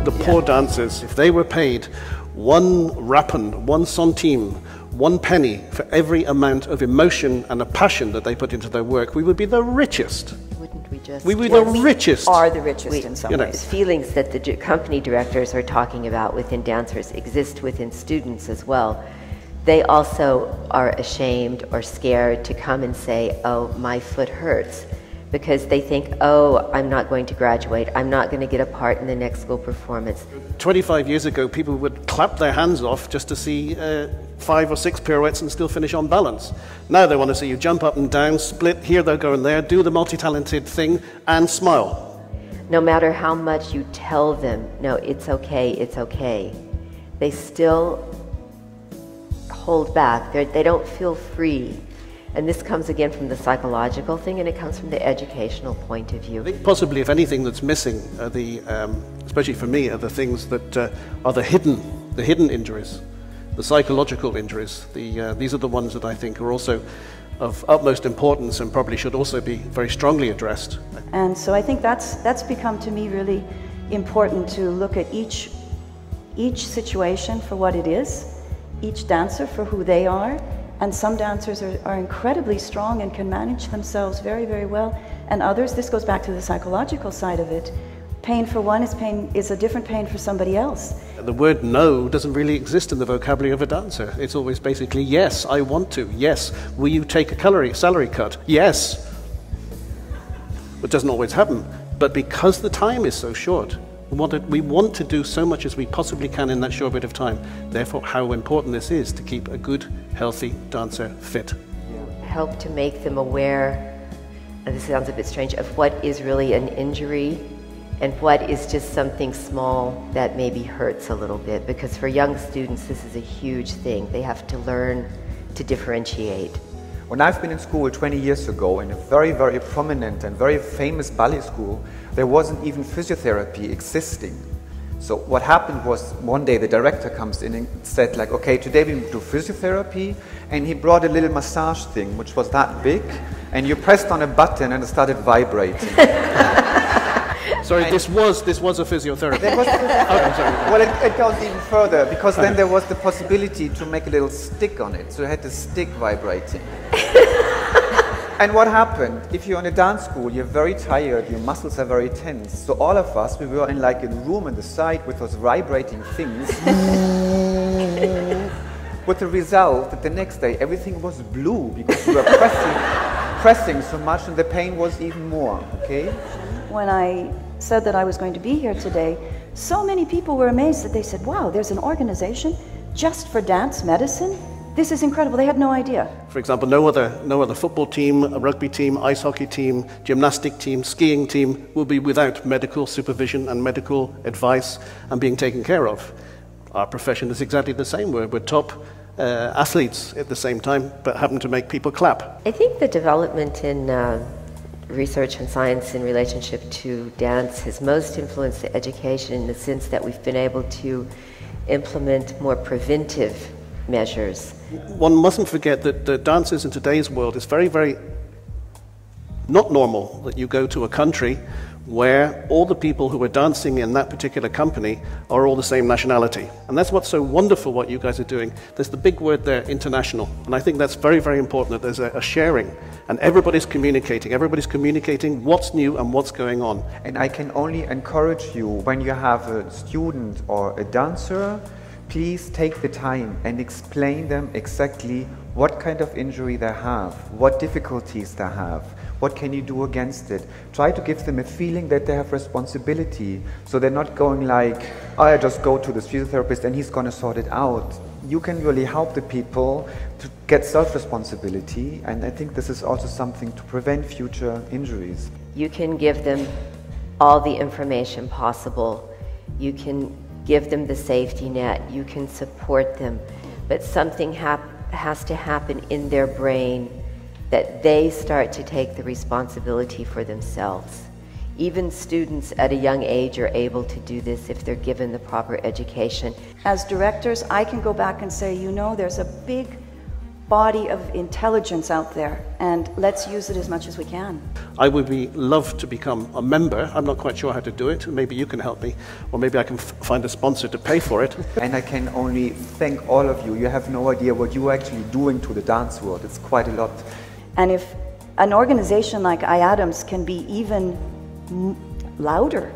The poor dancers, if they were paid 1 rappen, 1 centime, 1 penny for every amount of emotion and a passion that they put into their work, we would be the richest. Wouldn't we just? We would be the richest. We are the richest in some ways. Feelings that the company directors are talking about within dancers exist within students as well. They also are ashamed or scared to come and say, oh, my foot hurts, because they think, oh, I'm not going to graduate, I'm not going to get a part in the next school performance. 25 years ago, people would clap their hands off just to see 5 or 6 pirouettes and still finish on balance. Now they want to see you jump up and down, split, here they're going there, do the multi-talented thing, and smile. No matter how much you tell them, no, it's okay, they still hold back. They don't feel free. And this comes again from the psychological thing, and it comes from the educational point of view. I think possibly, if anything, that's missing, especially for me, are the things that are the hidden injuries, the psychological injuries. These are the ones that I think are also of utmost importance and probably should also be very strongly addressed. And so I think that's become to me really important, to look at each situation for what it is, each dancer for who they are. And some dancers are incredibly strong and can manage themselves very, very well. And others, this goes back to the psychological side of it. Pain for one is a different pain for somebody else. The word no doesn't really exist in the vocabulary of a dancer. It's always basically, yes, I want to. Yes, will you take a salary cut? Yes. It doesn't always happen. But because the time is so short, we want to do so much as we possibly can in that short bit of time. Therefore, how important this is to keep a good, healthy dancer fit. Help to make them aware, and this sounds a bit strange, of what is really an injury and what is just something small that maybe hurts a little bit. Because for young students, this is a huge thing. They have to learn to differentiate. When I've been in school 20 years ago, in a very, very prominent and very famous ballet school, there wasn't even physiotherapy existing. So what happened was, one day the director comes in and said, like, okay, today we do physiotherapy, and he brought a little massage thing, which was that big, and you pressed on a button and it started vibrating. Sorry, this was a physiotherapy. Well, it goes even further, because then there was the possibility to make a little stick on it, so it had the stick vibrating. And what happened? If you're in a dance school, you're very tired, your muscles are very tense. So all of us, we were in like a room on the side with those vibrating things. With the result that the next day everything was blue, because we were pressing so much, and the pain was even more, okay? When I said that I was going to be here today, so many people were amazed that they said, wow, there's an organization just for dance medicine? This is incredible. They had no idea. For example, no other football team, a rugby team, ice hockey team, gymnastic team, skiing team will be without medical supervision and medical advice and being taken care of. Our profession is exactly the same. We're top athletes at the same time, but happen to make people clap. I think the development in research and science in relationship to dance has most influenced the education in the sense that we've been able to implement more preventive measures. One mustn't forget that the dancers in today's world is very, very not normal that you go to a country where all the people who are dancing in that particular company are all the same nationality. And that's what's so wonderful what you guys are doing. There's the big word there, international. And I think that's very, very important, that there's a sharing. And everybody's communicating what's new and what's going on. And I can only encourage you, when you have a student or a dancer, please take the time and explain them exactly what kind of injury they have, what difficulties they have, what can you do against it. Try to give them a feeling that they have responsibility, so they're not going like, oh, I just go to the physiotherapist and he's going to sort it out. You can really help the people to get self-responsibility, and I think this is also something to prevent future injuries. You can give them all the information possible. You can give them the safety net. You can support them. But something has to happen in their brain that they start to take the responsibility for themselves. Even students at a young age are able to do this if they're given the proper education. As directors, I can go back and say, you know, there's a big body of intelligence out there, and let's use it as much as we can. I would love to become a member. I'm not quite sure how to do it. Maybe you can help me, or maybe I can find a sponsor to pay for it. And I can only thank all of you. You have no idea what you're actually doing to the dance world. It's quite a lot. And if an organization like IADMS can be even louder,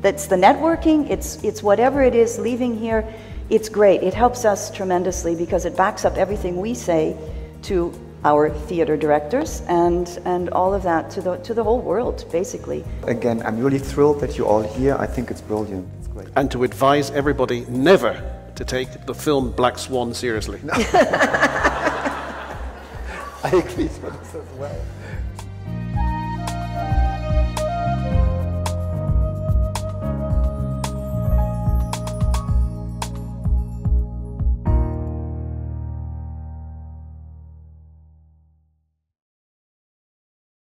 that's the networking, it's whatever it is leaving here, it's great. It helps us tremendously because it backs up everything we say to our theater directors and all of that to the whole world, basically. Again, I'm really thrilled that you're all here. I think it's brilliant. It's great. And to advise everybody never to take the film Black Swan seriously. I agree with this as well.